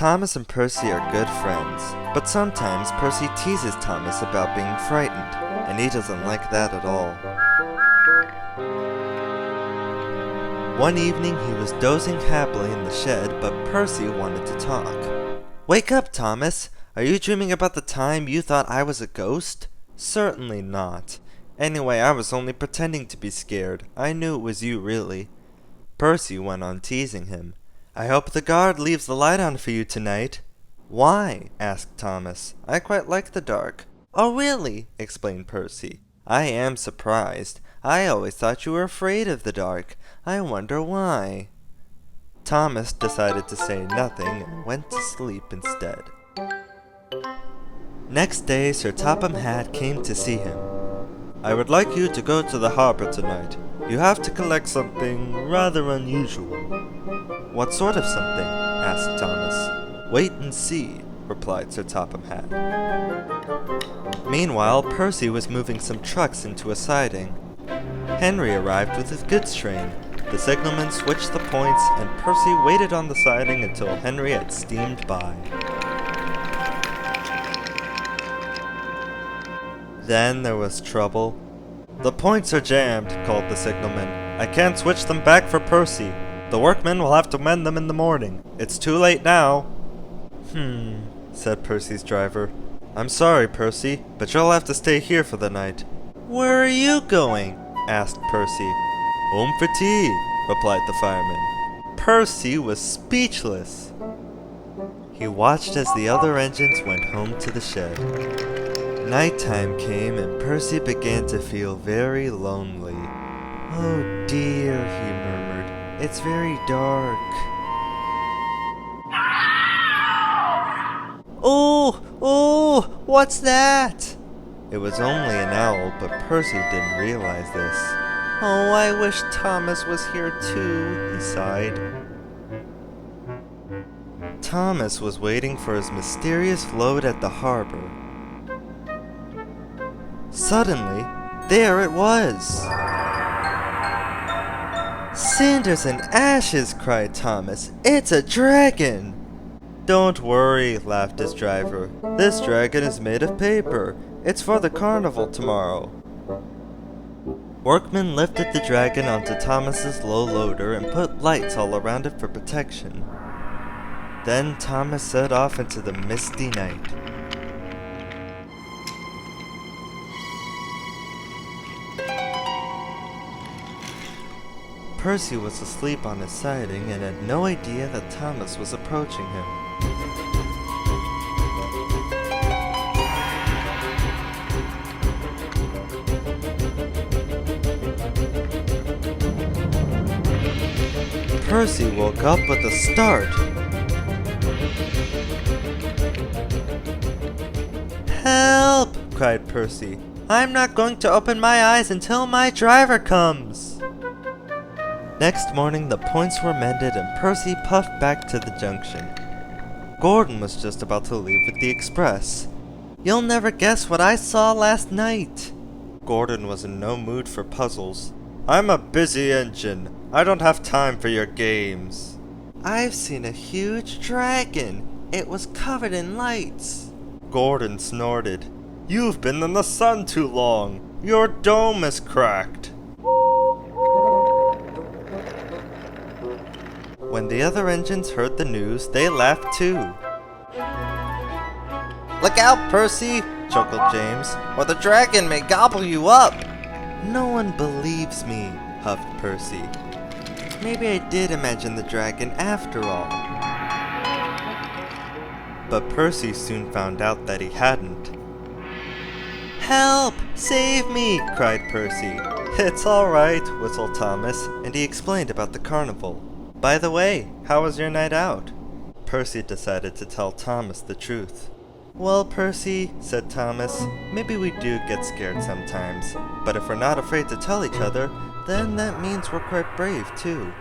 Thomas and Percy are good friends, but sometimes Percy teases Thomas about being frightened, and he doesn't like that at all. One evening he was dozing happily in the shed, but Percy wanted to talk. "Wake up, Thomas! Are you dreaming about the time you thought I was a ghost?" "Certainly not. Anyway, I was only pretending to be scared. I knew it was you, really." Percy went on teasing him. "I hope the guard leaves the light on for you tonight." "Why?" asked Thomas. "I quite like the dark." "Oh, really?" explained Percy. "I am surprised. I always thought you were afraid of the dark. I wonder why." Thomas decided to say nothing and went to sleep instead. Next day, Sir Topham Hatt came to see him. "I would like you to go to the harbor tonight. You have to collect something rather unusual." "What sort of something?" asked Thomas. "Wait and see," replied Sir Topham Hatt. Meanwhile, Percy was moving some trucks into a siding. Henry arrived with his goods train. The signalman switched the points, and Percy waited on the siding until Henry had steamed by. Then there was trouble. "The points are jammed," called the signalman. "I can't switch them back for Percy. The workmen will have to mend them in the morning. It's too late now." Said Percy's driver. "I'm sorry, Percy, but you'll have to stay here for the night." "Where are you going?" asked Percy. "Home for tea," replied the fireman. Percy was speechless. He watched as the other engines went home to the shed. Nighttime came and Percy began to feel very lonely. "Oh dear," he murmured, "it's very dark." Oh, what's that?" It was only an owl, but Percy didn't realize this. "Oh, I wish Thomas was here too," he sighed. Thomas was waiting for his mysterious load at the harbor. Suddenly, there it was! "Cinders and ashes!" cried Thomas. "It's a dragon!" "Don't worry," laughed his driver. "This dragon is made of paper. It's for the carnival tomorrow." Workmen lifted the dragon onto Thomas's low loader and put lights all around it for protection. Then Thomas set off into the misty night. Percy was asleep on his siding and had no idea that Thomas was approaching him. Percy woke up with a start. "Help!" cried Percy. "I'm not going to open my eyes until my driver comes." Next morning the points were mended and Percy puffed back to the junction. Gordon was just about to leave with the express. "You'll never guess what I saw last night." Gordon was in no mood for puzzles. "I'm a busy engine. I don't have time for your games." "I've seen a huge dragon. It was covered in lights." Gordon snorted. "You've been in the sun too long. Your dome is cracked." When the other engines heard the news, they laughed too. "Look out, Percy," chuckled James, "or the dragon may gobble you up." "No one believes me," huffed Percy. "Maybe I did imagine the dragon after all." But Percy soon found out that he hadn't. "Help! Save me!" cried Percy. "It's all right," whistled Thomas, and he explained about the carnival. "By the way, how was your night out?" Percy decided to tell Thomas the truth. "Well, Percy," said Thomas, "maybe we do get scared sometimes, but if we're not afraid to tell each other, then that means we're quite brave too."